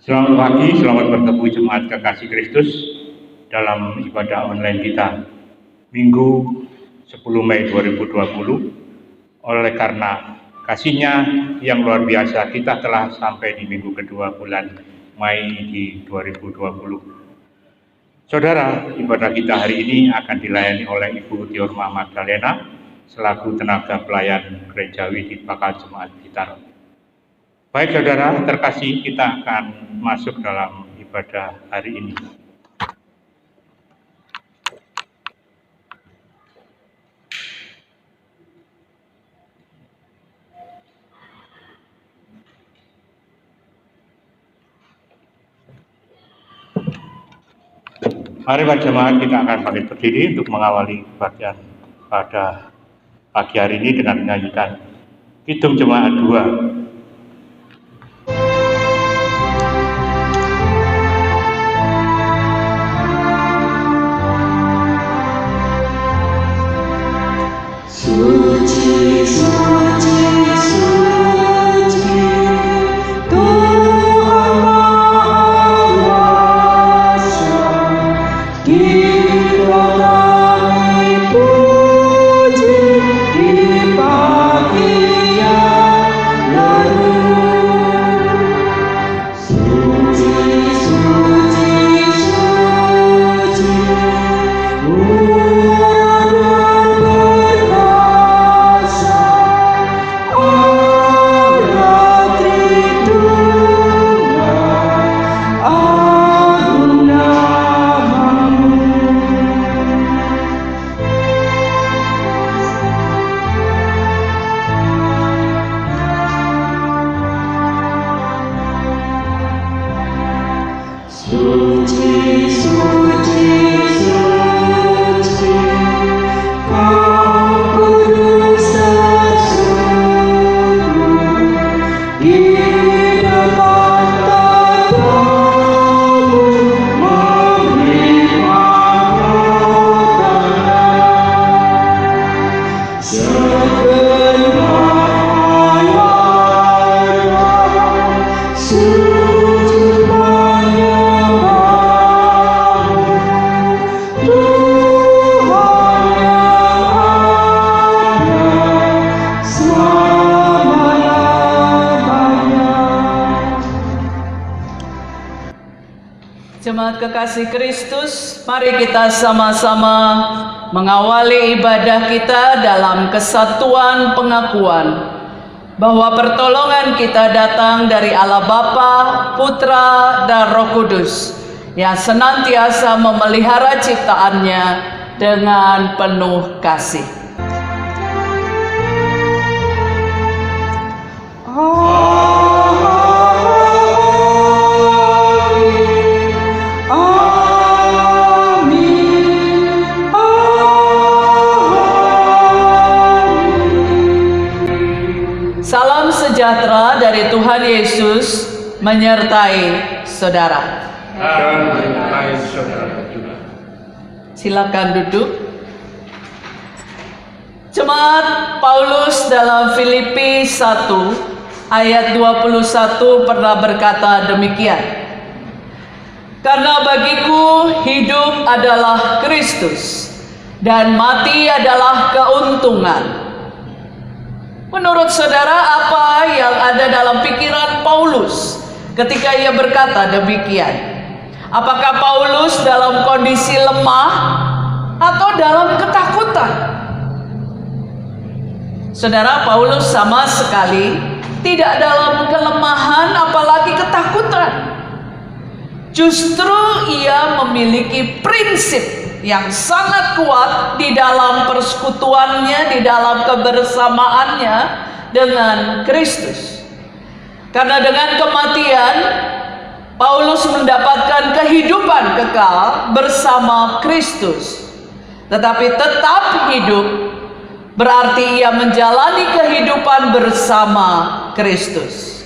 Selamat pagi, selamat bertemu jemaat kekasih Kristus dalam ibadah online kita Minggu 10 Mei 2020. Oleh karena kasih-Nya yang luar biasa, kita telah sampai di minggu kedua bulan Mei di 2020. Saudara, ibadah kita hari ini akan dilayani oleh Ibu Tiorma Magdalena selaku tenaga pelayan gerejawi di Bakal Jemaat Blitar. Baik saudara terkasih, kita akan masuk dalam ibadah hari ini. Mari Pak Jemaat, kita akan bangkit berdiri untuk mengawali kebaktian pada pagi hari ini dengan menyanyikan Kidung Jemaat 2. Suci, suci, suci, Tuhan Maha Kuasa, kita kami puji di pagi yang lalu. Suci, suci, suci, suci, suci, suci, Kau kudus sesungguh di depan tatamu menerima makanan segenap hayat sujud menyembahmu Tuhan yang ada selama-lamanya. Jemaat kekasih Kristus, mari kita sama-sama mengawali ibadah kita dalam kesatuan pengakuan bahwa pertolongan kita datang dari Allah Bapa, Putra, dan Roh Kudus yang senantiasa memelihara ciptaannya dengan penuh kasih. Salam sejahtera dari Tuhan Yesus menyertai saudara. Dan menyertai saudara juga. Silakan duduk. Jemaat Paulus dalam Filipi 1 ayat 21 pernah berkata demikian. Karena bagiku hidup adalah Kristus dan mati adalah keuntungan. Menurut saudara, apa yang ada dalam pikiran Paulus ketika ia berkata demikian? Apakah Paulus dalam kondisi lemah atau dalam ketakutan? Saudara, Paulus sama sekali tidak dalam kelemahan apalagi ketakutan. Justru ia memiliki prinsip yang sangat kuat di dalam persekutuannya, di dalam kebersamaannya dengan Kristus. Karena dengan kematian, Paulus mendapatkan kehidupan kekal bersama Kristus. Tetapi tetap hidup berarti ia menjalani kehidupan bersama Kristus.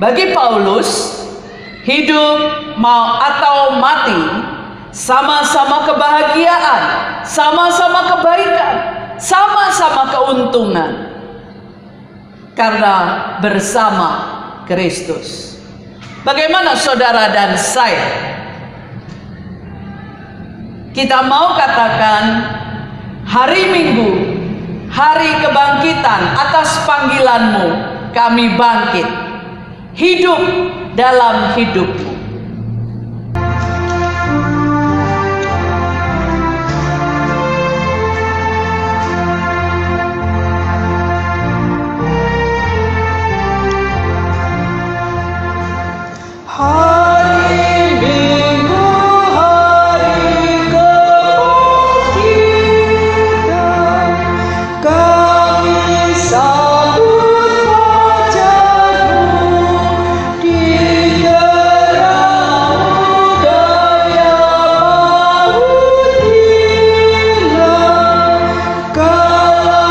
Bagi Paulus, hidup mau atau mati sama-sama kebahagiaan, sama-sama kebaikan, sama-sama keuntungan. Karena bersama Kristus. Bagaimana saudara dan saya? Kita mau katakan hari Minggu, hari kebangkitan, atas panggilanmu kami bangkit, hidup dalam hidupmu. Hari Minggu, hari kebangkitan, kami sambut wajah-Mu di terang budaya paut hilang, kala sudah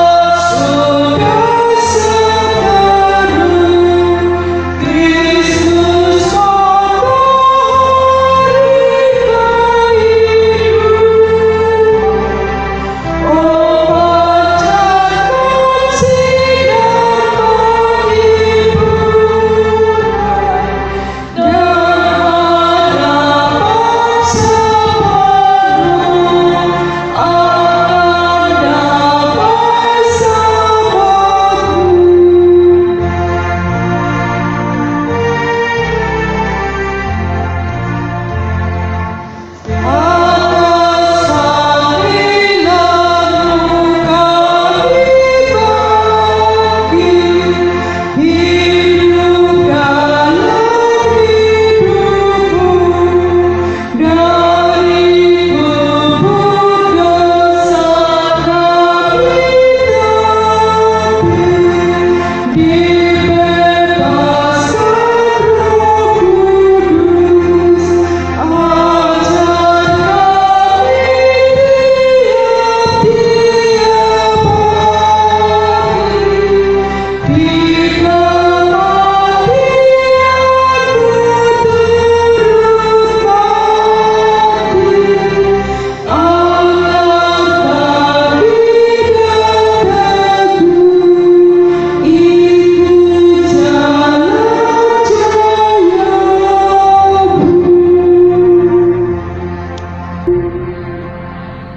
seteru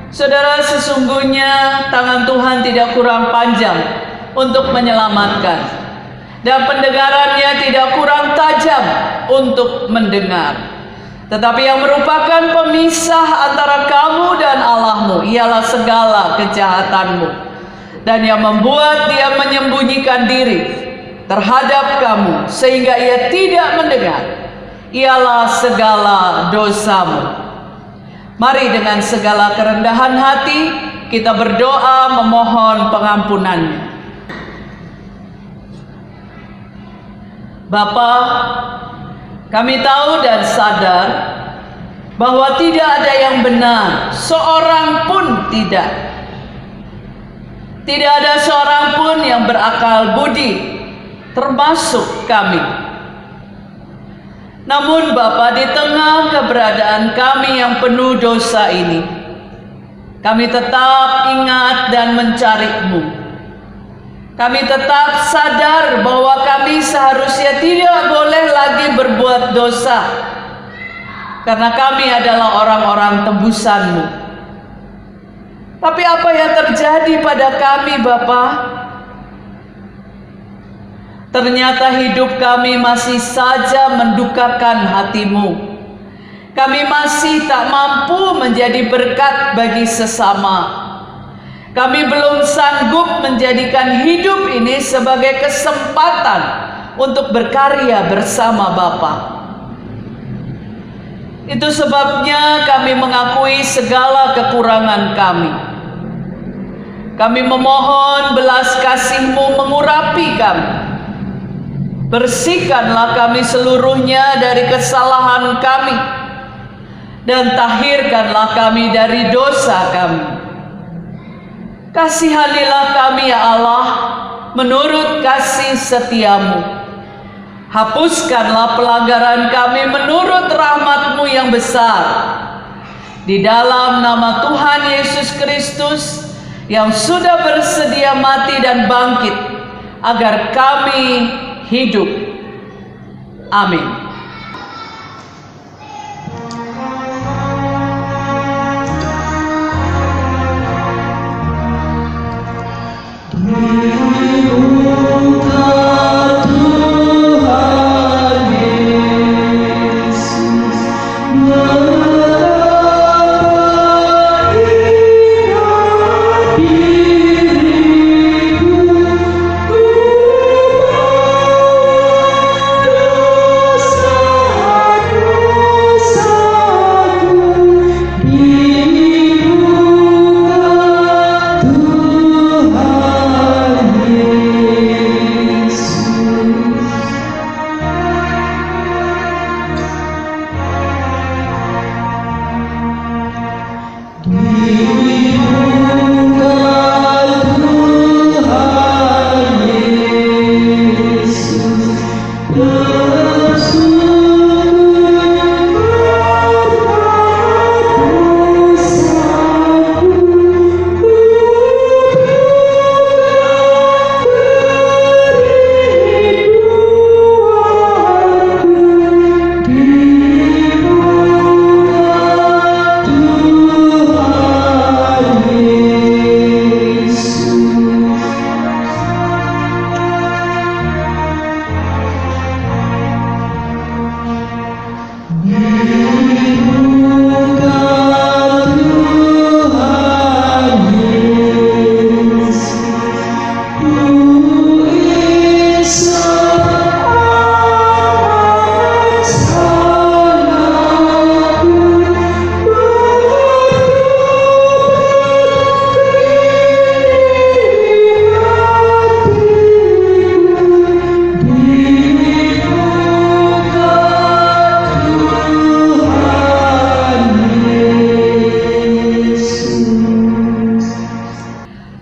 Kristus Saudara, sesungguhnya tangan Tuhan tidak kurang panjang untuk menyelamatkan, dan pendengarannya tidak kurang tajam untuk mendengar. Tetapi yang merupakan pemisah antara kamu dan Allahmu ialah segala kejahatanmu, dan yang membuat Dia menyembunyikan diri terhadap kamu sehingga Ia tidak mendengar ialah segala dosamu. Mari dengan segala kerendahan hati kita berdoa memohon pengampunannya. Bapa, kami tahu dan sadar bahwa tidak ada yang benar, seorang pun tidak. Tidak ada seorang pun yang berakal budi, termasuk kami. Namun Bapa, di tengah keberadaan kami yang penuh dosa ini, kami tetap ingat dan mencari-Mu. Kami tetap sadar bahwa kami seharusnya tidak boleh lagi berbuat dosa, karena kami adalah orang-orang tebusan-Mu. Tapi apa yang terjadi pada kami, Bapa? Ternyata hidup kami masih saja mendukakan hati-Mu. Kami masih tak mampu menjadi berkat bagi sesama. Kami belum sanggup menjadikan hidup ini sebagai kesempatan untuk berkarya bersama Bapa. Itu sebabnya kami mengakui segala kekurangan kami. Kami memohon belas kasih-Mu mengurapi kami. Bersihkanlah kami seluruhnya dari kesalahan kami, dan tahirkanlah kami dari dosa kami. Kasihanilah kami ya Allah, menurut kasih setia-Mu. Hapuskanlah pelanggaran kami menurut rahmat-Mu yang besar. Di dalam nama Tuhan Yesus Kristus yang sudah bersedia mati dan bangkit, agar kami hidup. Amin.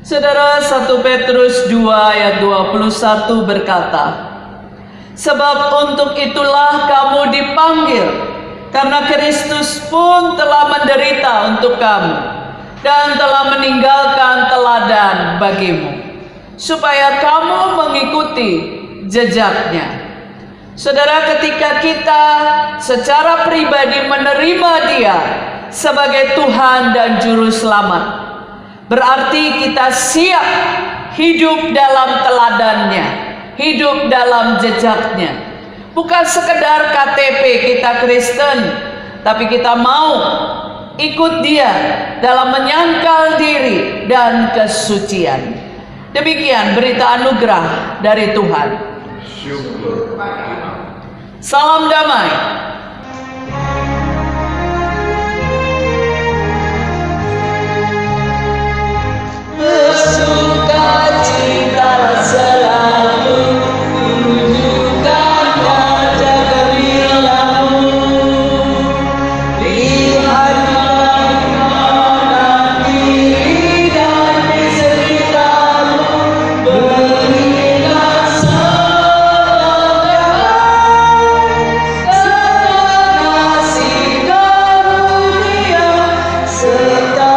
Saudara, 1 Petrus 2 ayat 21 berkata, sebab untuk itulah kamu dipanggil, karena Kristus pun telah menderita untuk kamu dan telah meninggalkan teladan bagimu, supaya kamu mengikuti jejaknya. Saudara, ketika kita secara pribadi menerima Dia sebagai Tuhan dan Juru Selamat, berarti kita siap hidup dalam teladannya, hidup dalam jejaknya. Bukan sekedar KTP kita Kristen, tapi kita mau ikut Dia dalam menyangkal diri dan kesucian. Demikian berita anugerah dari Tuhan. Salam damai. Sukacita selalu tunjukkan wajah gembiramu. Lihatlah kanan kiri dan di sekitarmu, berilah salam damai, kasih karunia serta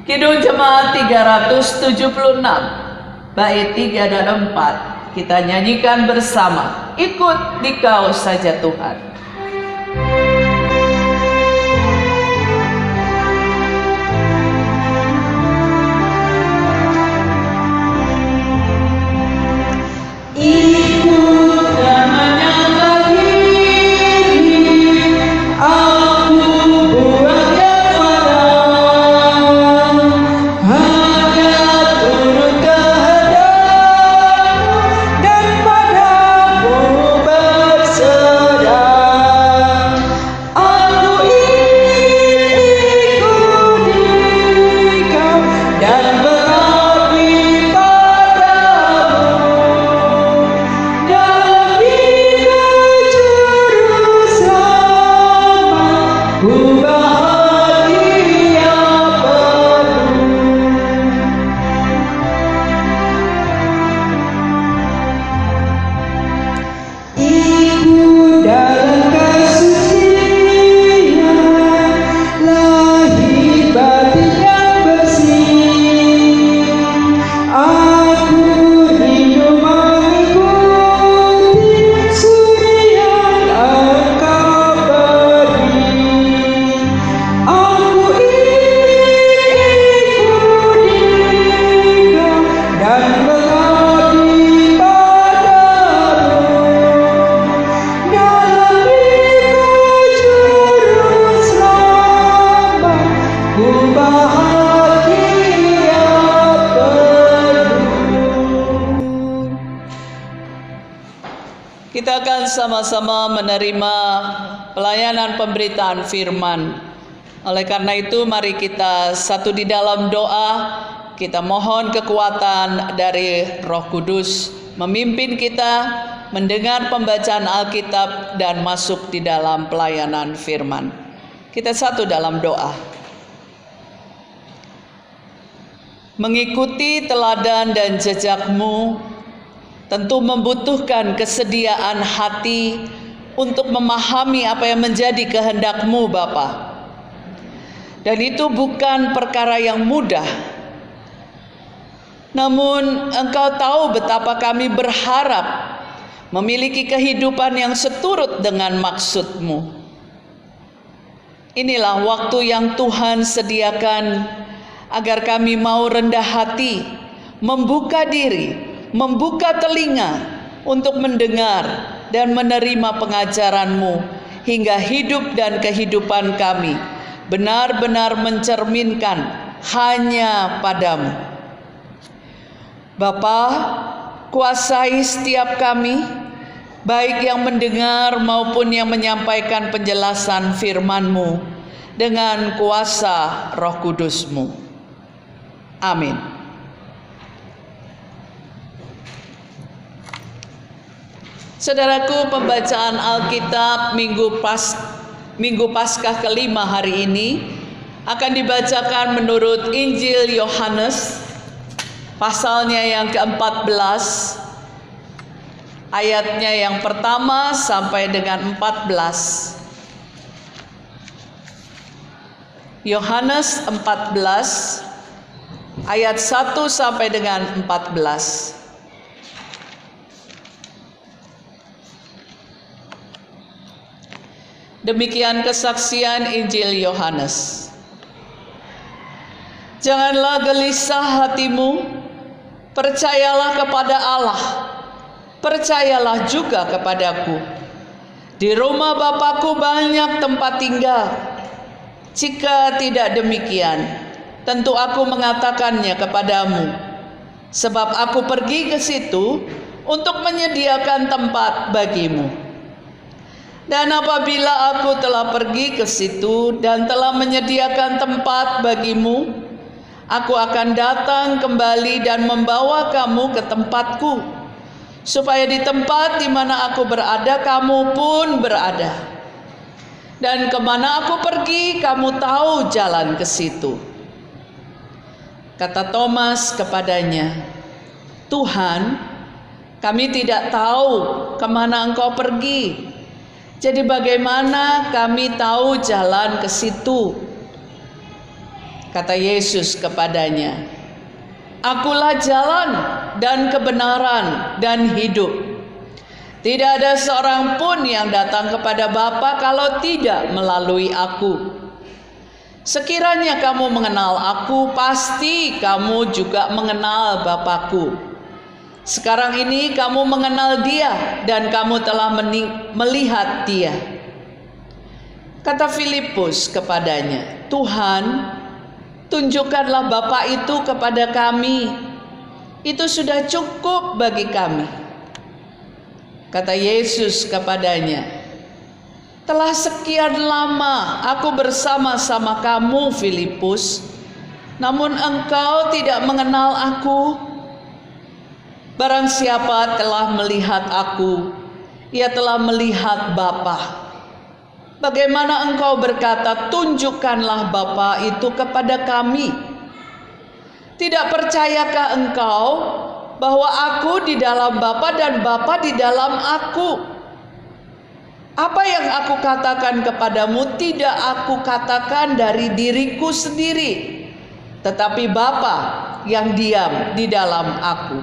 Kidung Jemaat 376 bait 3 dan 4 kita nyanyikan bersama. Ikut Dikau saja Tuhan. ikut dan menyangkal diri, aku buat kepada hanya turut kehendakmu dan padamu berserah. Aku ingin ikut Dikau dan mengabdi padamu. Dalam Dikau Juru Selamat, ku bahagia penuh. Ikut dalam kesucian, lahir batin yang bersih. Aku rindu mengikuti suri yang Engkau beri. Aku ingin ikut Dikau dan mengabdi padamu. Dalam Dikau Juru Selamat, ku bahagia penuh. Kita akan sama-sama menerima pelayanan pemberitaan firman. Oleh karena itu, mari kita satu di dalam doa. Kita mohon kekuatan dari Roh Kudus memimpin kita mendengar pembacaan Alkitab dan masuk di dalam pelayanan firman. Kita satu dalam doa. Mengikuti teladan dan jejakmu tentu membutuhkan kesediaan hati untuk memahami apa yang menjadi kehendak-Mu, Bapa. Dan itu bukan perkara yang mudah, Namun Engkau tahu betapa kami berharap memiliki kehidupan yang seturut dengan maksud-Mu. Inilah waktu yang Tuhan sediakan agar kami mau rendah hati, membuka diri, membuka telinga untuk mendengar dan menerima pengajaran-Mu, hingga hidup dan kehidupan kami benar-benar mencerminkan hanya Padamu. Bapa, kuasai setiap kami, baik yang mendengar maupun yang menyampaikan penjelasan firman-Mu dengan kuasa Roh Kudus-Mu. Amin. Saudaraku, pembacaan Alkitab Minggu Paskah kelima hari ini akan dibacakan menurut Injil Yohanes, pasalnya yang ke-14, ayatnya yang pertama sampai dengan 14. Yohanes 14 ayat 1 sampai dengan 14. Demikian kesaksian Injil Yohanes. Janganlah gelisah hatimu, percayalah kepada Allah, percayalah juga kepadaku. Di rumah Bapakku banyak tempat tinggal. Jika tidak demikian, tentu aku mengatakannya kepadamu. Sebab aku pergi ke situ untuk menyediakan tempat bagimu. Dan apabila aku telah pergi ke situ dan telah menyediakan tempat bagimu, aku akan datang kembali dan membawa kamu ke tempatku, supaya di tempat di mana aku berada, kamu pun berada. Dan kemana aku pergi, kamu tahu jalan ke situ. Kata Thomas kepadanya, Tuhan, kami tidak tahu kemana Engkau pergi. Jadi bagaimana kami tahu jalan ke situ? Kata Yesus kepadanya, Akulah jalan dan kebenaran dan hidup. Tidak ada seorang pun yang datang kepada Bapa kalau tidak melalui aku. Sekiranya kamu mengenal aku, pasti kamu juga mengenal Bapakku. Sekarang ini kamu mengenal Dia dan kamu telah melihat Dia. Kata Filipus kepadanya, Tuhan, tunjukkanlah Bapa itu kepada kami. Itu sudah cukup bagi kami. Kata Yesus kepadanya, telah sekian lama aku bersama-sama kamu, Filipus, namun engkau tidak mengenal aku. Barang siapa telah melihat aku, ia telah melihat Bapa. Bagaimana engkau berkata, tunjukkanlah Bapa itu kepada kami? Tidak percayakah engkau bahwa aku di dalam Bapa dan Bapa di dalam aku? Apa yang aku katakan kepadamu tidak aku katakan dari diriku sendiri, tetapi Bapa yang diam di dalam aku.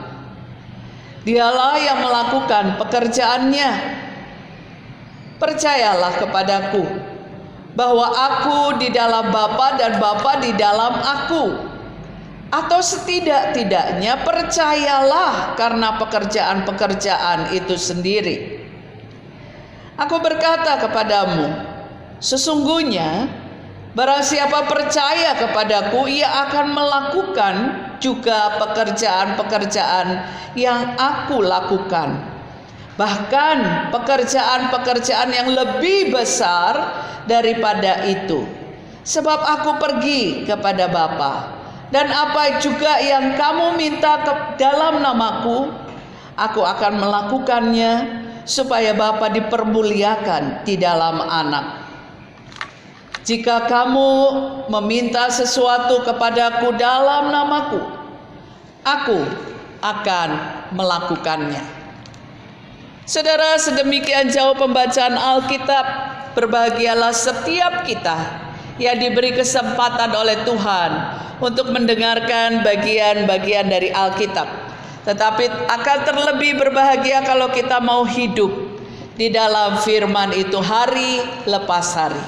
Dialah yang melakukan pekerjaannya. Percayalah kepadaku bahwa aku di dalam Bapa dan Bapa di dalam aku. Atau setidak-tidaknya percayalah karena pekerjaan-pekerjaan itu sendiri. Aku berkata kepadamu, sesungguhnya barang siapa percaya kepadaku, ia akan melakukan juga pekerjaan-pekerjaan yang aku lakukan. Bahkan pekerjaan-pekerjaan yang lebih besar daripada itu. Sebab aku pergi kepada Bapa. Dan apa juga yang kamu minta dalam namaku, aku akan melakukannya, supaya Bapa dipermuliakan di dalam Anak. Jika kamu meminta sesuatu kepadaku dalam namaku, aku akan melakukannya. Saudara, sedemikian jauh pembacaan Alkitab. Berbahagialah setiap kita yang diberi kesempatan oleh Tuhan untuk mendengarkan bagian-bagian dari Alkitab. Tetapi akan terlebih berbahagia kalau kita mau hidup di dalam firman itu hari lepas hari.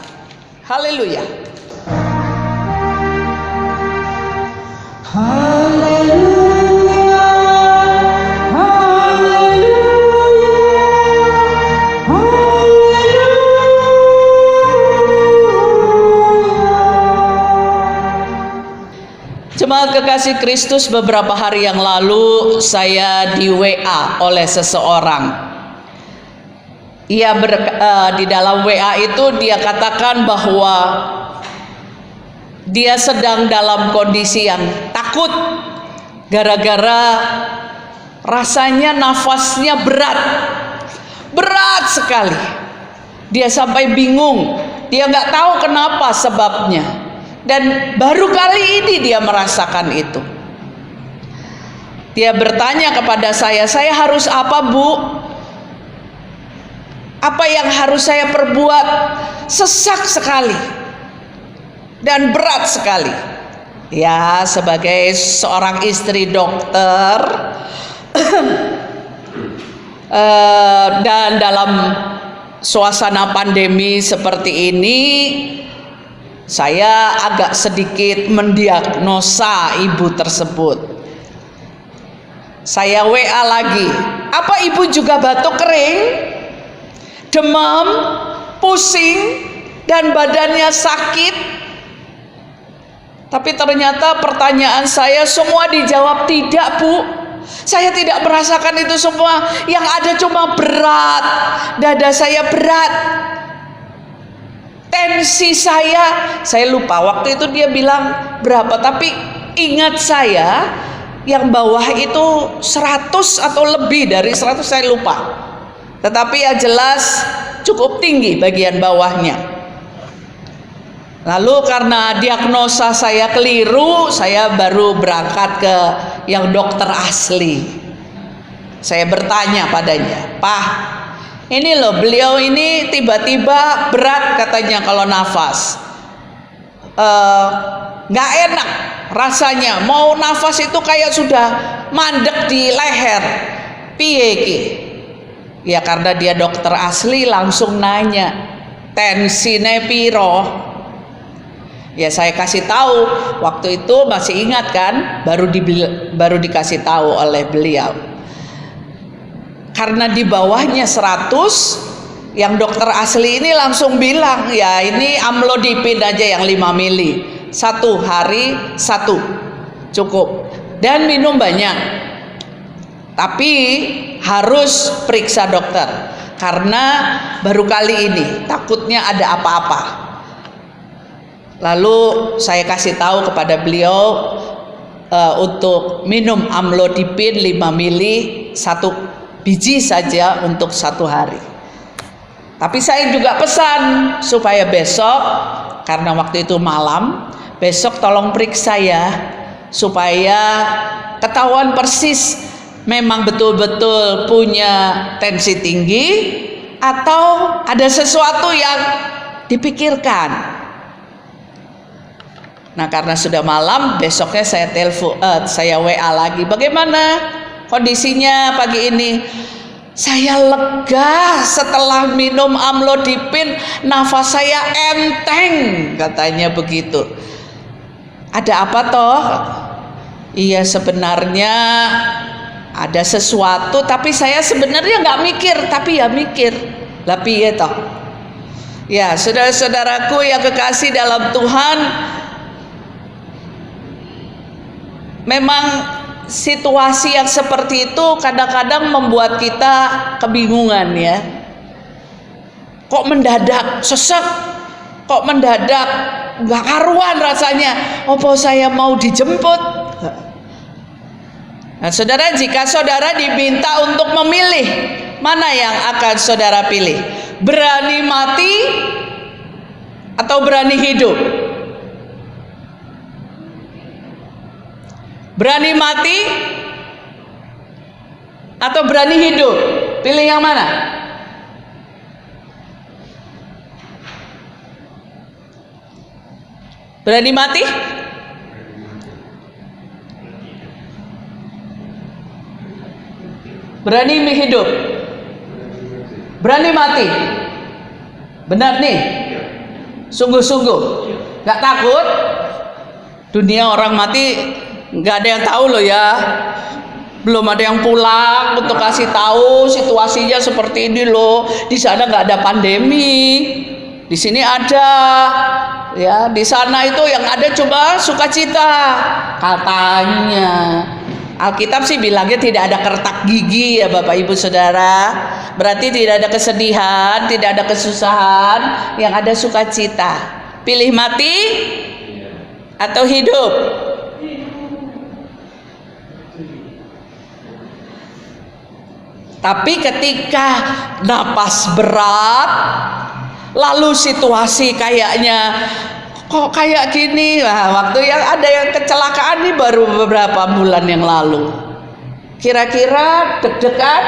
Haleluya. Haleluya, haleluya, haleluya. Jemaat kekasih Kristus, beberapa hari yang lalu saya di WA oleh seseorang. Di dalam WA itu dia katakan bahwa dia sedang dalam kondisi yang takut gara-gara rasanya nafasnya berat sekali. Dia sampai bingung, dia nggak tahu kenapa sebabnya, dan baru kali ini dia merasakan itu. Dia bertanya kepada saya harus apa, Bu? Apa yang harus saya perbuat? Sesak sekali dan berat sekali. Ya, sebagai seorang istri dokter dan dalam suasana pandemi seperti ini, saya agak sedikit mendiagnosa ibu tersebut. Saya WA lagi, apa ibu juga batuk kering, demam, pusing, dan badannya sakit? Tapi ternyata pertanyaan saya semua dijawab tidak, Bu. Saya tidak merasakan itu semua. Yang ada cuma berat, dada saya berat, tensi saya lupa waktu itu dia bilang berapa, tapi ingat saya yang bawah itu 100 atau lebih dari 100, saya lupa. Tetapi yang jelas cukup tinggi bagian bawahnya. Lalu karena diagnosa saya keliru, saya baru berangkat ke yang dokter asli. Saya bertanya padanya, Pak, ini loh beliau ini tiba-tiba berat katanya kalau nafas, nggak enak rasanya, mau nafas itu kayak sudah mandek di leher, piye ki? Ya karena dia dokter asli langsung nanya, tensine piro? Ya saya kasih tahu, waktu itu masih ingat kan, baru dikasih tahu oleh beliau. Karena di bawahnya 100, yang dokter asli ini langsung bilang, ya ini amlodipin aja yang 5 mili, 1 hari 1 cukup, dan minum banyak. Tapi harus periksa dokter, karena baru kali ini takutnya ada apa-apa. Lalu saya kasih tahu kepada beliau untuk minum amlodipin 5 mili 1 biji saja untuk 1 hari. Tapi saya juga pesan supaya besok, karena waktu itu malam, besok tolong periksa ya, supaya ketahuan persis memang betul-betul punya tensi tinggi atau ada sesuatu yang dipikirkan. Nah karena sudah malam, besoknya saya WA lagi, bagaimana kondisinya pagi ini? Saya lega setelah minum amlodipin, nafas saya enteng, katanya begitu. Ada apa toh? Iya sebenarnya ada sesuatu, tapi saya sebenarnya nggak mikir, tapi ya mikir. Lah piye toh? Ya saudara-saudaraku yang kekasih dalam Tuhan, memang situasi yang seperti itu kadang-kadang membuat kita kebingungan ya. Kok mendadak sesek, kok mendadak nggak karuan rasanya, opo saya mau dijemput. Nah saudara, jika saudara diminta untuk memilih, mana yang akan saudara pilih? Berani mati atau berani hidup? Berani mati atau berani hidup? Pilih yang mana? Berani mati? Berani hidup, berani mati. Benar nih? Sungguh-sungguh, nggak takut? Dunia orang mati nggak ada yang tahu loh ya. Belum ada yang pulang untuk kasih tahu situasinya seperti ini loh. Di sana nggak ada pandemi, di sini ada. Ya, di sana itu yang ada cuma sukacita katanya. Alkitab sih bilangnya tidak ada kertak gigi ya Bapak Ibu Saudara. Berarti tidak ada kesedihan, tidak ada kesusahan, yang ada sukacita. Pilih mati atau hidup? Tapi ketika napas berat, lalu situasi kayaknya kok kayak gini, nah, waktu yang ada yang kecelakaan nih baru beberapa bulan yang lalu. Kira-kira deg-degan?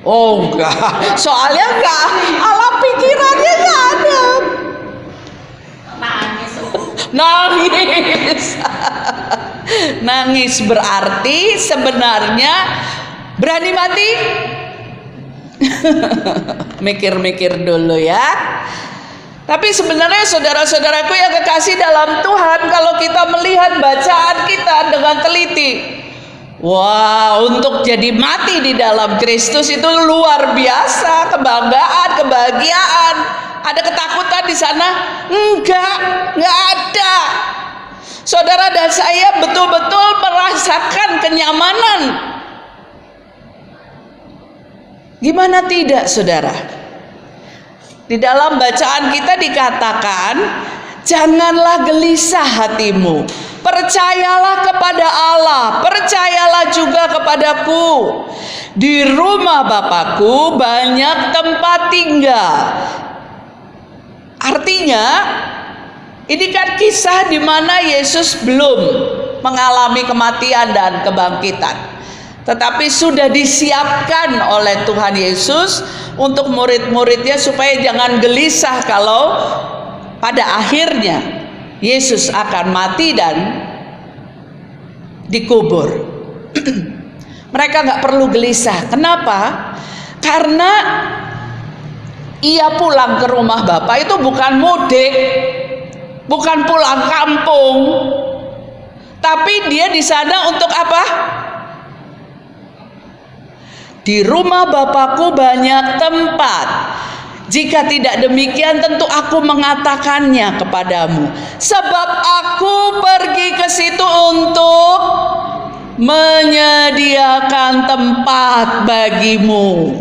Oh enggak, soalnya enggak, alam pikirannya enggak ada. Nangis. Nangis berarti sebenarnya berani mati. Mikir-mikir dulu ya. Tapi sebenarnya saudara-saudaraku yang kekasih dalam Tuhan, kalau kita melihat bacaan kita dengan teliti, wah, untuk jadi mati di dalam Kristus itu luar biasa, kebanggaan, kebahagiaan. Ada ketakutan di sana? Enggak ada. Saudara dan saya betul-betul merasakan kenyamanan. Gimana tidak, saudara? Di dalam bacaan kita dikatakan, janganlah gelisah hatimu, percayalah kepada Allah, percayalah juga kepadaku. Di rumah Bapakku banyak tempat tinggal. Artinya, ini kan kisah di mana Yesus belum mengalami kematian dan kebangkitan, tetapi sudah disiapkan oleh Tuhan Yesus untuk murid-muridnya supaya jangan gelisah kalau pada akhirnya Yesus akan mati dan dikubur. Mereka nggak perlu gelisah. Kenapa? Karena ia pulang ke rumah Bapa itu bukan mudik, bukan pulang kampung, tapi dia di sana untuk apa? Di rumah Bapakku banyak tempat. Jika tidak demikian tentu aku mengatakannya kepadamu. Sebab aku pergi ke situ untuk menyediakan tempat bagimu.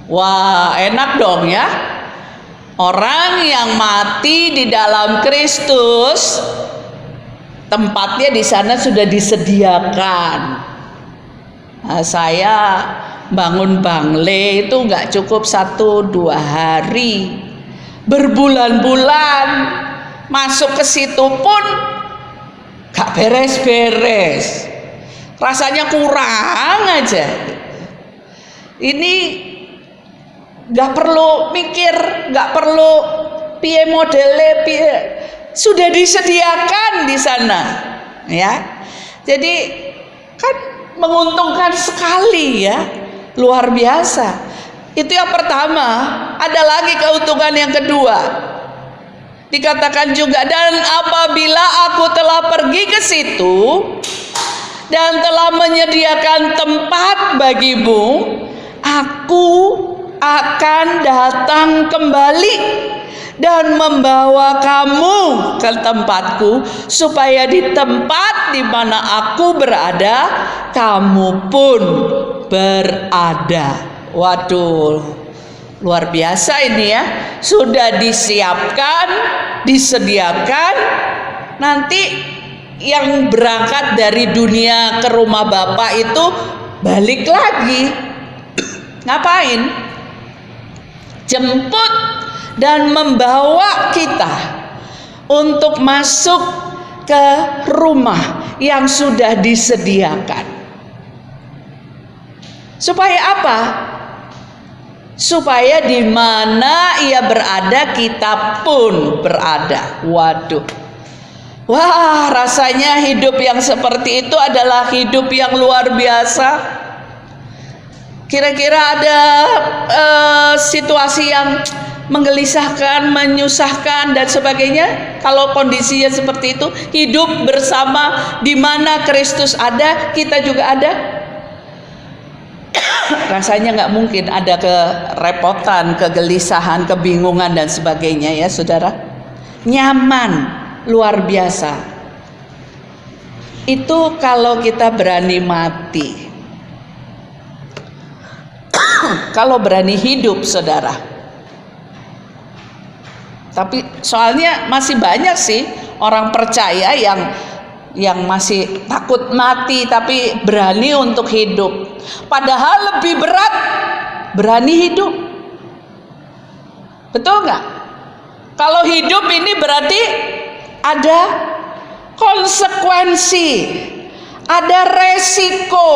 Wah, enak dong ya. Orang yang mati di dalam Kristus, tempatnya di sana sudah disediakan. Nah, saya bangun Bangle itu nggak cukup 1-2 hari, berbulan-bulan masuk ke situ pun gak beres-beres, rasanya kurang aja. Ini nggak perlu mikir, nggak perlu piye modele, piye, sudah disediakan di sana, ya. Jadi kan menguntungkan sekali ya, luar biasa. Itu yang pertama. Ada lagi keuntungan yang kedua. Dikatakan juga, dan apabila aku telah pergi ke situ dan telah menyediakan tempat bagimu, aku akan datang kembali dan membawa kamu ke tempatku, supaya di tempat di mana aku berada, kamu pun berada. Waduh, luar biasa ini ya. Sudah disiapkan, disediakan. Nanti yang berangkat dari dunia ke rumah Bapa itu balik lagi. Ngapain? Jemput dan membawa kita untuk masuk ke rumah yang sudah disediakan. Supaya apa? Supaya di mana ia berada, kita pun berada. Waduh. Wah, rasanya hidup yang seperti itu adalah hidup yang luar biasa. Kira-kira ada situasi yang menggelisahkan, menyusahkan dan sebagainya? Kalau kondisinya seperti itu, hidup bersama di mana Kristus ada, kita juga ada. Rasanya nggak mungkin ada kerepotan, kegelisahan, kebingungan dan sebagainya ya saudara. Nyaman, luar biasa. Itu kalau kita berani mati. Kalau berani hidup saudara. Tapi soalnya masih banyak sih orang percaya yang masih takut mati tapi berani untuk hidup. Padahal lebih berat berani hidup. Betul nggak? Kalau hidup ini berarti ada konsekuensi, ada resiko,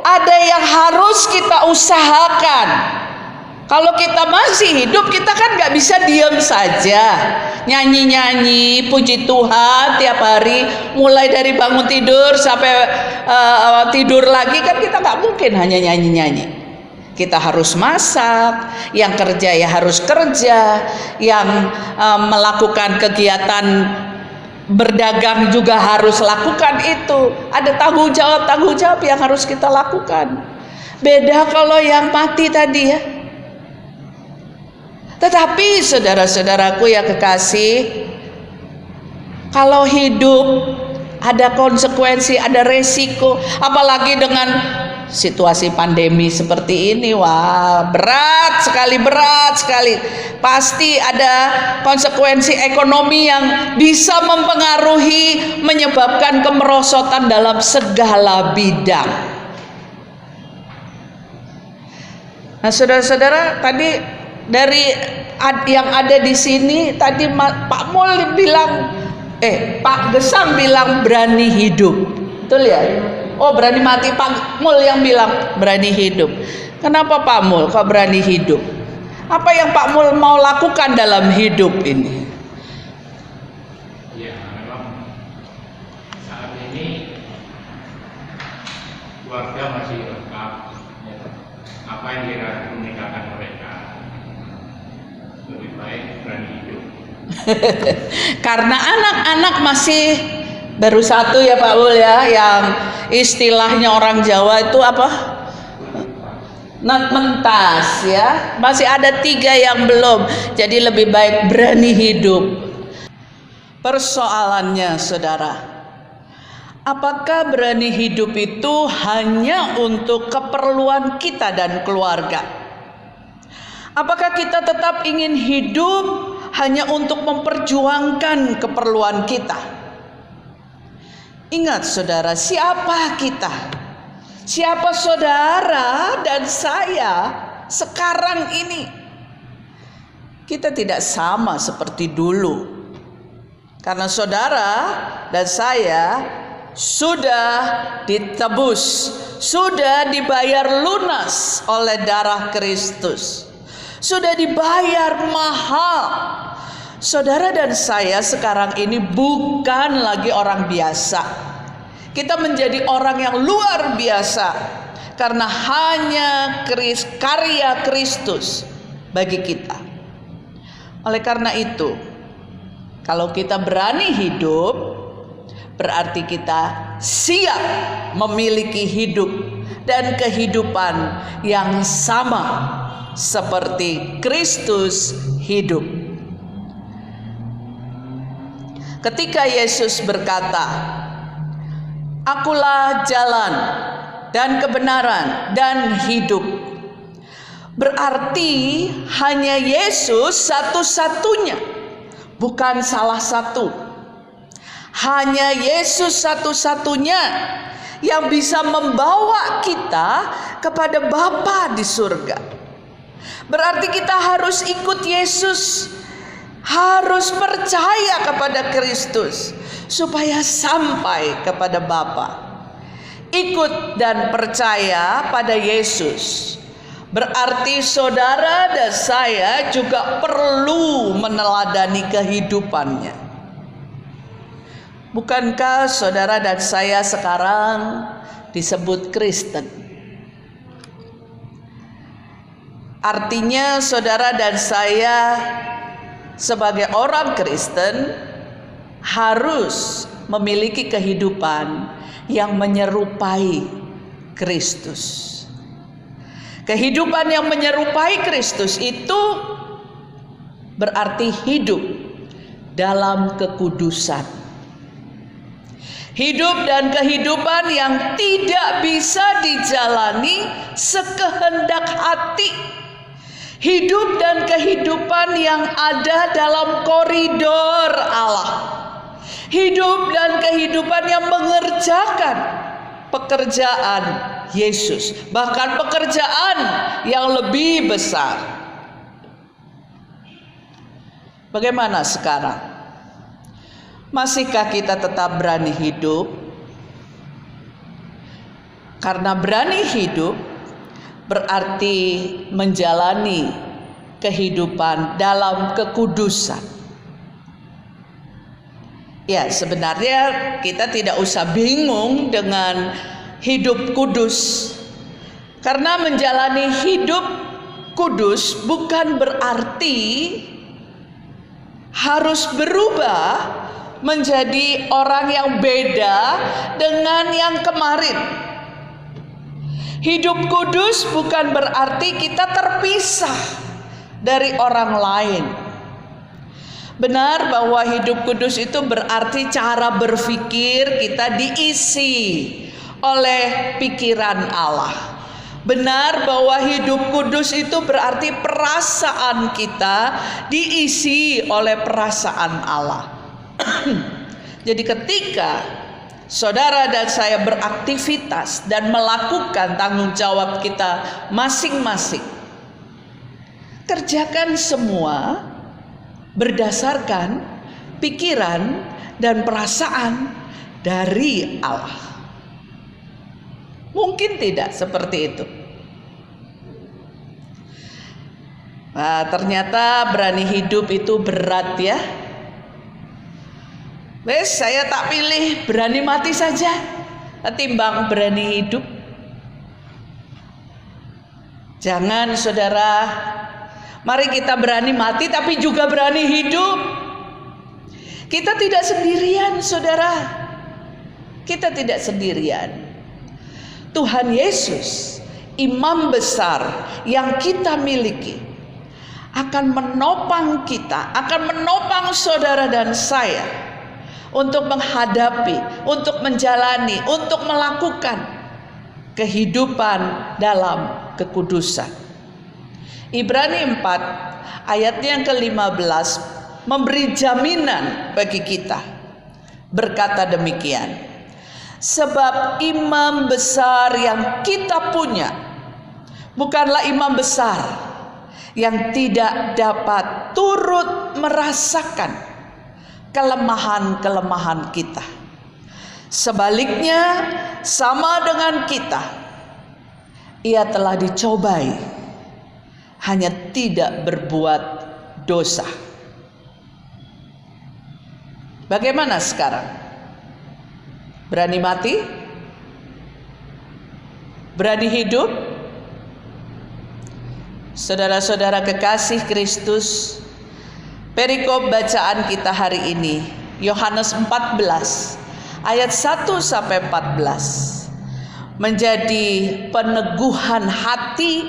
ada yang harus kita usahakan. Kalau kita masih hidup, kita kan nggak bisa diam saja, nyanyi-nyanyi, puji Tuhan tiap hari, mulai dari bangun tidur sampai tidur lagi, kan kita nggak mungkin hanya nyanyi-nyanyi. Kita harus masak, yang kerja ya harus kerja, yang melakukan kegiatan berdagang juga harus lakukan itu. Ada tanggung jawab yang harus kita lakukan. Beda kalau yang mati tadi ya. Tetapi saudara-saudaraku yang kekasih, kalau hidup ada konsekuensi, ada resiko, apalagi dengan situasi pandemi seperti ini, wah berat sekali. Pasti ada konsekuensi ekonomi yang bisa mempengaruhi, menyebabkan kemerosotan dalam segala bidang. Nah saudara-saudara, tadi dari yang ada di sini tadi Pak Mul bilang, Pak Gesang bilang berani hidup, betul ya? Oh berani mati, Pak Mul yang bilang berani hidup. Kenapa Pak Mul kok berani hidup? Apa yang Pak Mul mau lakukan dalam hidup ini? Ya memang saat ini keluarga masih lengkap. Apa yang kira meninggalkan mereka? Lebih baik berani hidup. Karena anak-anak masih baru satu ya Pak Ul ya, yang istilahnya orang Jawa itu apa? Mentas ya. Masih ada 3 yang belum. Jadi lebih baik berani hidup. Persoalannya saudara, apakah berani hidup itu hanya untuk keperluan kita dan keluarga? Apakah kita tetap ingin hidup hanya untuk memperjuangkan keperluan kita? Ingat saudara, siapa kita? Siapa saudara dan saya sekarang ini? Kita tidak sama seperti dulu. Karena saudara dan saya sudah ditebus, sudah dibayar lunas oleh darah Kristus. Sudah dibayar mahal. Saudara dan saya sekarang ini bukan lagi orang biasa. Kita menjadi orang yang luar biasa karena hanya karya Kristus bagi kita. Oleh karena itu, kalau kita berani hidup, berarti kita siap memiliki hidup dan kehidupan yang sama seperti Kristus hidup. Ketika Yesus berkata, "Akulah jalan dan kebenaran dan hidup," berarti hanya Yesus satu-satunya, bukan salah satu. Hanya Yesus satu-satunya yang bisa membawa kita kepada Bapa di surga. Berarti kita harus ikut Yesus, harus percaya kepada Kristus supaya sampai kepada Bapa. Ikut dan percaya pada Yesus berarti saudara dan saya juga perlu meneladani kehidupannya. Bukankah saudara dan saya sekarang disebut Kristen? Artinya saudara dan saya sebagai orang Kristen harus memiliki kehidupan yang menyerupai Kristus. Kehidupan yang menyerupai Kristus itu berarti hidup dalam kekudusan. Hidup dan kehidupan yang tidak bisa dijalani sekehendak hati. Hidup dan kehidupan yang ada dalam koridor Allah. Hidup dan kehidupan yang mengerjakan pekerjaan Yesus, bahkan pekerjaan yang lebih besar. Bagaimana sekarang? Masihkah kita tetap berani hidup? Karena berani hidup berarti menjalani kehidupan dalam kekudusan. Ya, sebenarnya kita tidak usah bingung dengan hidup kudus. Karena menjalani hidup kudus bukan berarti harus berubah menjadi orang yang beda dengan yang kemarin. Hidup kudus bukan berarti kita terpisah dari orang lain. Benar bahwa hidup kudus itu berarti cara berpikir kita diisi oleh pikiran Allah. Benar bahwa hidup kudus itu berarti perasaan kita diisi oleh perasaan Allah. Jadi ketika saudara dan saya beraktivitas dan melakukan tanggung jawab kita masing-masing, kerjakan semua berdasarkan pikiran dan perasaan dari Allah. Mungkin tidak seperti itu. Nah, ternyata berani hidup itu berat ya. Wes, saya tak pilih berani mati saja ketimbang berani hidup. Jangan saudara, mari kita berani mati tapi juga berani hidup. Kita tidak sendirian saudara. Kita tidak sendirian. Tuhan Yesus, imam besar yang kita miliki, akan menopang kita, akan menopang saudara dan saya untuk menghadapi, untuk menjalani, untuk melakukan kehidupan dalam kekudusan. Ibrani 4 ayatnya yang ke-15 memberi jaminan bagi kita. Berkata demikian, sebab imam besar yang kita punya bukanlah imam besar yang tidak dapat turut merasakan kelemahan-kelemahan kita. Sebaliknya, sama dengan kita, ia telah dicobai, hanya tidak berbuat dosa. Bagaimana sekarang? Berani mati? Berani hidup? Saudara-saudara kekasih Kristus, perikop bacaan kita hari ini Yohanes 14 ayat 1 sampai 14 menjadi peneguhan hati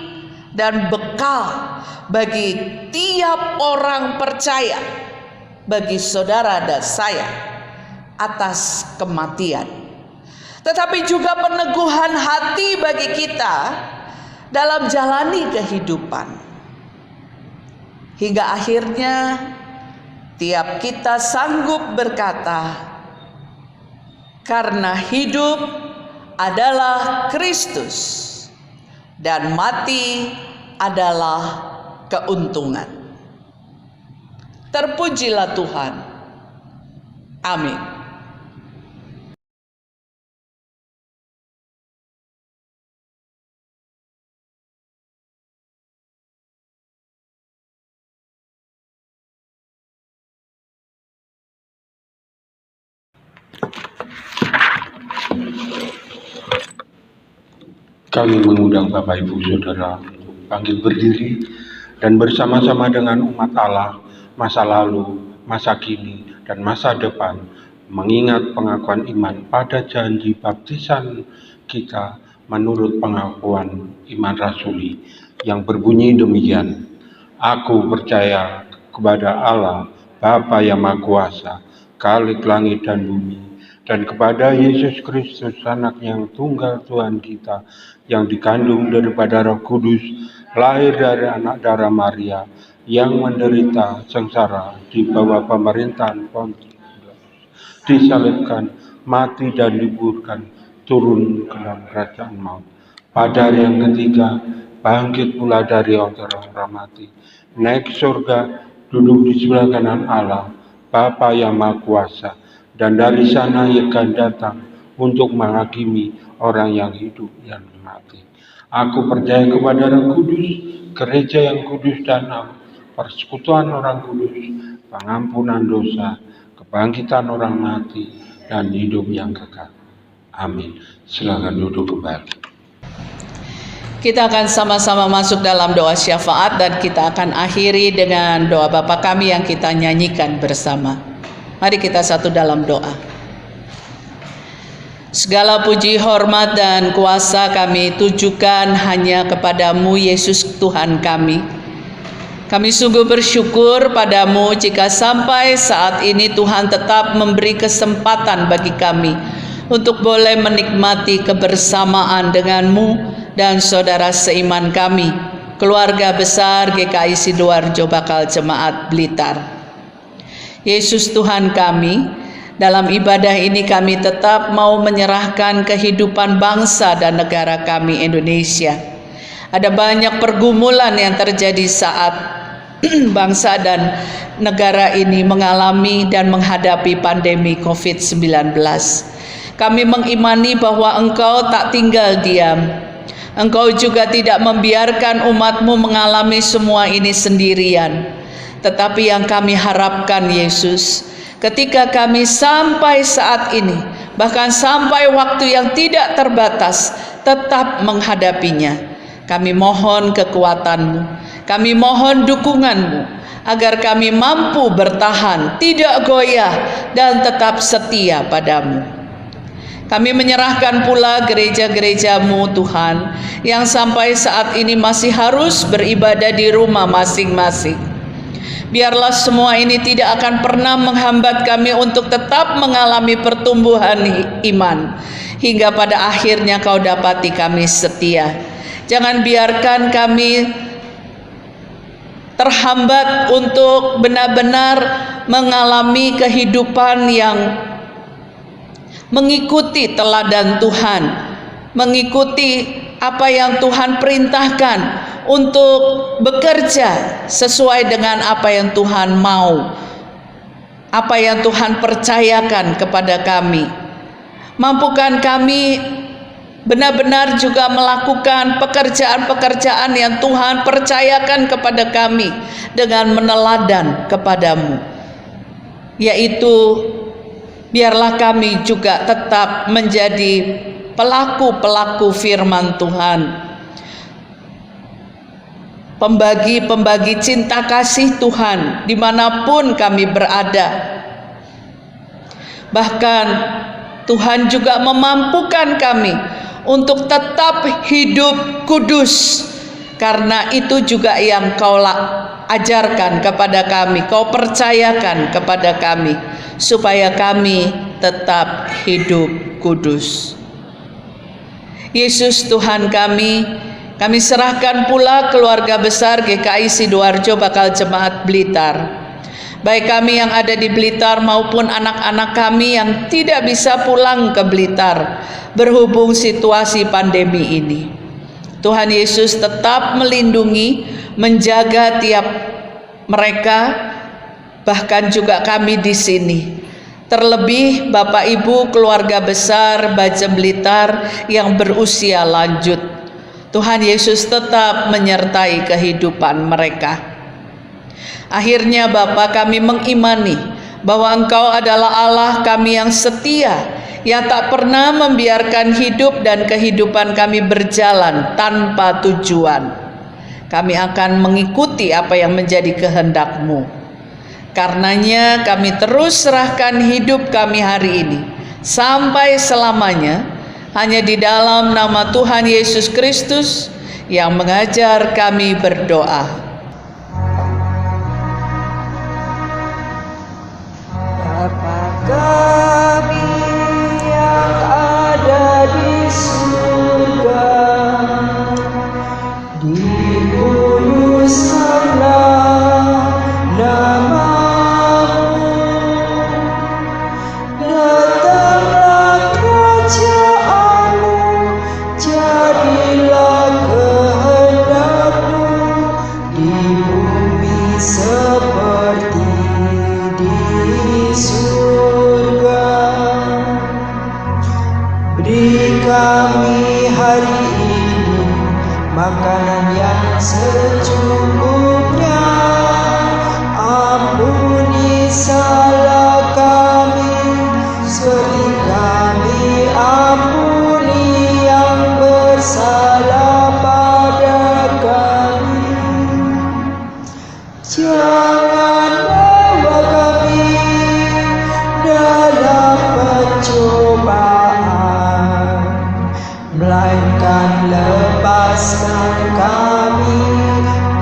dan bekal bagi tiap orang percaya, bagi saudara dan saya atas kematian, tetapi juga peneguhan hati bagi kita dalam jalani kehidupan, hingga akhirnya tiap kita sanggup berkata, karena hidup adalah Kristus dan mati adalah keuntungan. Terpujilah Tuhan. Amin. Kami mengundang Bapak Ibu Saudara untuk dipanggil berdiri dan bersama-sama dengan umat Allah, masa lalu, masa kini, dan masa depan, mengingat pengakuan iman pada janji baptisan kita menurut pengakuan iman rasuli yang berbunyi demikian. Aku percaya kepada Allah, Bapa yang Maha Kuasa, Khalik langit dan bumi, dan kepada Yesus Kristus, Anak yang tunggal Tuhan kita, yang dikandung daripada Roh Kudus, lahir dari anak darah Maria, yang menderita sengsara di bawah pemerintahan Pontius Pilatus, disalibkan, mati dan dikuburkan, turun ke dalam kerajaan maut. Pada hari yang ketiga, bangkit pula dari orang-orang mati, naik surga, duduk di sebelah kanan Allah, Bapa yang Maha Kuasa, dan dari sana ia akan datang untuk menghakimi orang yang hidup dan mati. Aku percaya kepada Roh Kudus, gereja yang kudus dan am, persekutuan orang kudus, pengampunan dosa, kebangkitan orang mati, dan hidup yang kekal. Amin. Silakan duduk kembali. Kita akan sama-sama masuk dalam doa syafaat dan kita akan akhiri dengan doa Bapa kami yang kita nyanyikan bersama. Mari kita satu dalam doa. Segala puji, hormat, dan kuasa kami tujukan hanya kepadamu, Yesus Tuhan kami. Kami sungguh bersyukur padamu jika sampai saat ini Tuhan tetap memberi kesempatan bagi kami untuk boleh menikmati kebersamaan denganmu dan saudara seiman kami, keluarga besar GKI Sidoarjo Bakal Jemaat Blitar. Yesus Tuhan kami, dalam ibadah ini kami tetap mau menyerahkan kehidupan bangsa dan negara kami Indonesia. Ada banyak pergumulan yang terjadi saat bangsa dan negara ini mengalami dan menghadapi pandemi COVID-19. Kami mengimani bahwa Engkau tak tinggal diam. Engkau juga tidak membiarkan umat-Mu mengalami semua ini sendirian. Tetapi yang kami harapkan, Yesus, ketika kami sampai saat ini, bahkan sampai waktu yang tidak terbatas, tetap menghadapinya. Kami mohon kekuatan-Mu, kami mohon dukungan-Mu, agar kami mampu bertahan, tidak goyah, dan tetap setia padamu. Kami menyerahkan pula gereja-gereja-Mu Tuhan, yang sampai saat ini masih harus beribadah di rumah masing-masing. Biarlah semua ini tidak akan pernah menghambat kami untuk tetap mengalami pertumbuhan iman, hingga pada akhirnya Kau dapati kami setia. Jangan biarkan kami terhambat untuk benar-benar mengalami kehidupan yang mengikuti teladan Tuhan, mengikuti apa yang Tuhan perintahkan untuk bekerja sesuai dengan apa yang Tuhan mau, apa yang Tuhan percayakan kepada kami. Mampukan kami benar-benar juga melakukan pekerjaan-pekerjaan yang Tuhan percayakan kepada kami dengan meneladan kepadamu, yaitu biarlah kami juga tetap menjadi pelaku-pelaku firman Tuhan, pembagi-pembagi cinta kasih Tuhan dimanapun kami berada. Bahkan Tuhan juga memampukan kami untuk tetap hidup kudus, karena itu juga yang Kau ajarkan kepada kami, Kau percayakan kepada kami, supaya kami tetap hidup kudus. Yesus Tuhan kami serahkan pula keluarga besar GKI Sidoarjo Bakal Jemaat Blitar, baik kami yang ada di Blitar maupun anak-anak kami yang tidak bisa pulang ke Blitar berhubung situasi pandemi ini. Tuhan Yesus tetap melindungi, menjaga tiap mereka, bahkan juga kami di sini. Terlebih Bapak Ibu keluarga besar Bajem Blitar yang berusia lanjut. Tuhan Yesus tetap menyertai kehidupan mereka. Akhirnya Bapa, kami mengimani bahwa Engkau adalah Allah kami yang setia, yang tak pernah membiarkan hidup dan kehidupan kami berjalan tanpa tujuan. Kami akan mengikuti apa yang menjadi kehendak-Mu. Karenanya kami terus serahkan hidup kami hari ini sampai selamanya hanya di dalam nama Tuhan Yesus Kristus yang mengajar kami berdoa. Bapa kami yang ada di surga, dikuduskanlah nama-Mu, datanglah kerajaan-Mu, jadilah kehendak-Mu di bumi seperti di surga. Beri kami hari ini makanan yang secukupnya. Ampuni salah kami seperti kami ampuni yang bersalah pada kami. Jangan bawa kami dalam pencobaan, melainkan lepaskan kami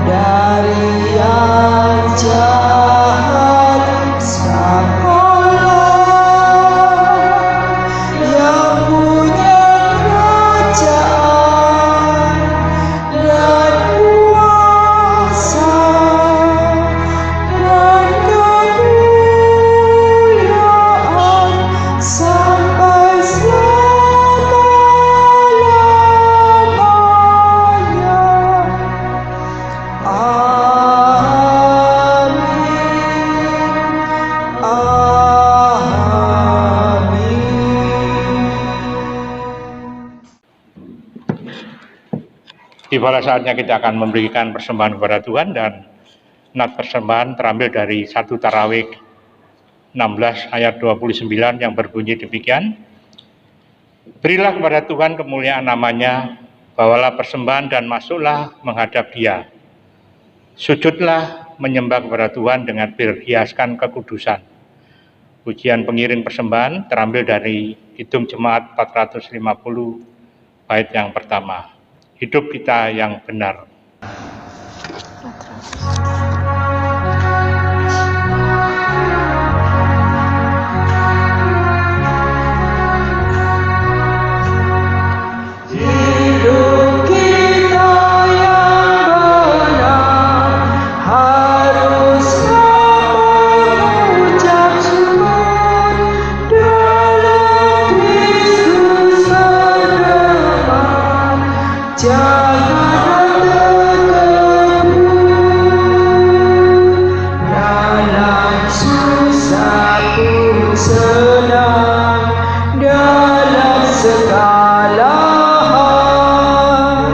dari yang jahat. Sebablah yang punya kerajaan dan kuasa dan kemuliaan sampai selama-lamanya. Amin. Amin. Tibalah saatnya kita akan memberikan persembahan kepada Tuhan, dan nat persembahan terambil dari 1 Tarawih 16 ayat 29 yang berbunyi demikian. Berilah kepada Tuhan kemuliaan namanya, bawalah persembahan dan masuklah menghadap Dia. Sujudlah menyembah kepada Tuhan dengan berhiaskan kekudusan. Pujian pengiring persembahan terambil dari Kidung Jemaat 450 bait yang pertama. Hidup kita yang benar. Hidup kita yang benar haruslah mengucap syukur dalam Kristus berdepan. Jangan terkebun dalam susahku senang, dalam segala hal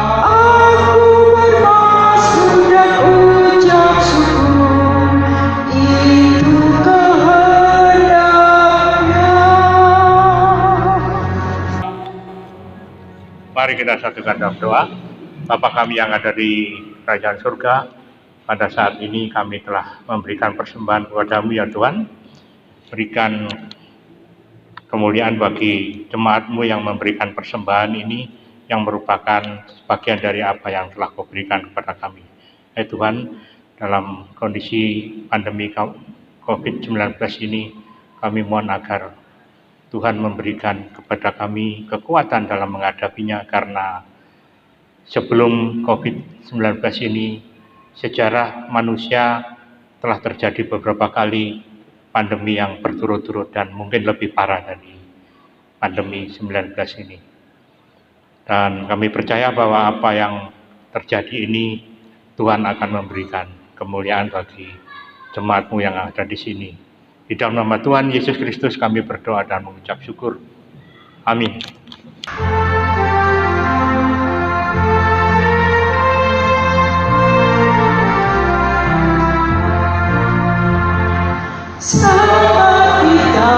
aku bermaksud dan ucap syukur, itu kehendaknya. Mari kita satukan dalam doa. Bapa kami yang ada di kerajaan surga, pada saat ini kami telah memberikan persembahan kepada-Mu ya Tuhan. Berikan kemuliaan bagi jemaat-Mu yang memberikan persembahan ini, yang merupakan sebagian dari apa yang telah Kau berikan kepada kami. Ya Tuhan, dalam kondisi pandemi COVID-19 ini, kami mohon agar Tuhan memberikan kepada kami kekuatan dalam menghadapinya, karena sebelum COVID-19 ini, sejarah manusia telah terjadi beberapa kali pandemi yang berturut-turut dan mungkin lebih parah dari pandemi 19 ini. Dan kami percaya bahwa apa yang terjadi ini, Tuhan akan memberikan kemuliaan bagi jemaat-Mu yang ada di sini. Di dalam nama Tuhan Yesus Kristus kami berdoa dan mengucap syukur. Amin. Selamat kita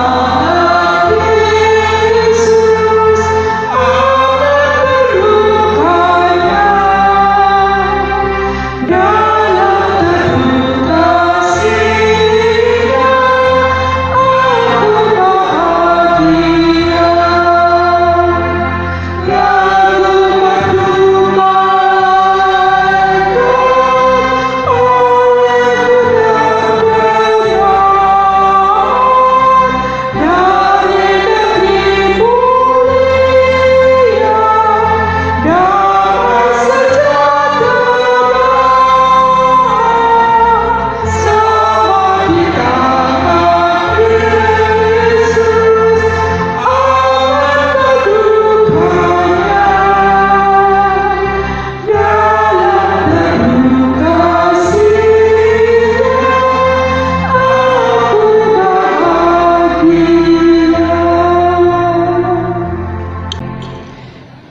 Yesus, anak berukanya.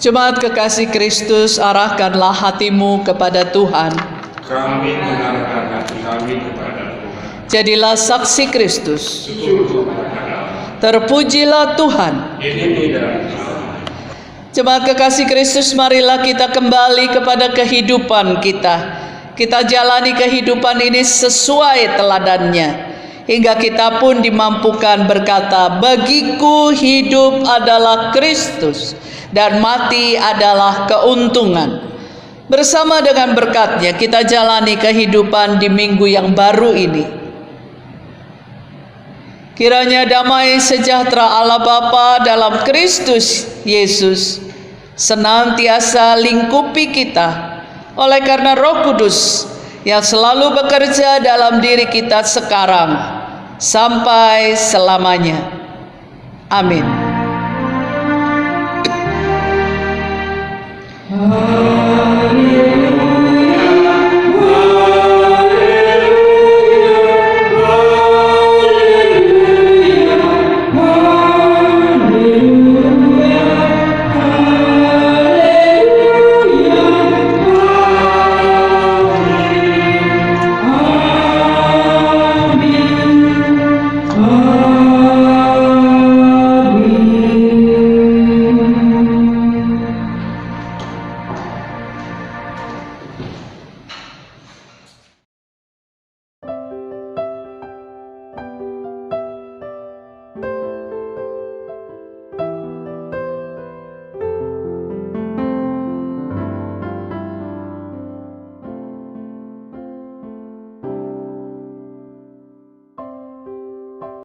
Jemaat kekasih Kristus, arahkanlah hatimu kepada Tuhan. Kami mengarahkan hati kami kepada Tuhan. Jadilah saksi Kristus. Sungguh adalah Terpujilah Tuhan. ini dan Jemaat kekasih Kristus, marilah kita kembali kepada kehidupan kita. Kita jalani kehidupan ini sesuai teladannya, hingga kita pun dimampukan berkata, bagiku hidup adalah Kristus dan mati adalah keuntungan. Bersama dengan berkat-Nya kita jalani kehidupan di minggu yang baru ini. Kiranya damai sejahtera Allah Bapa dalam Kristus Yesus senantiasa lingkupi kita oleh karena Roh Kudus yang selalu bekerja dalam diri kita sekarang sampai selamanya. Amin.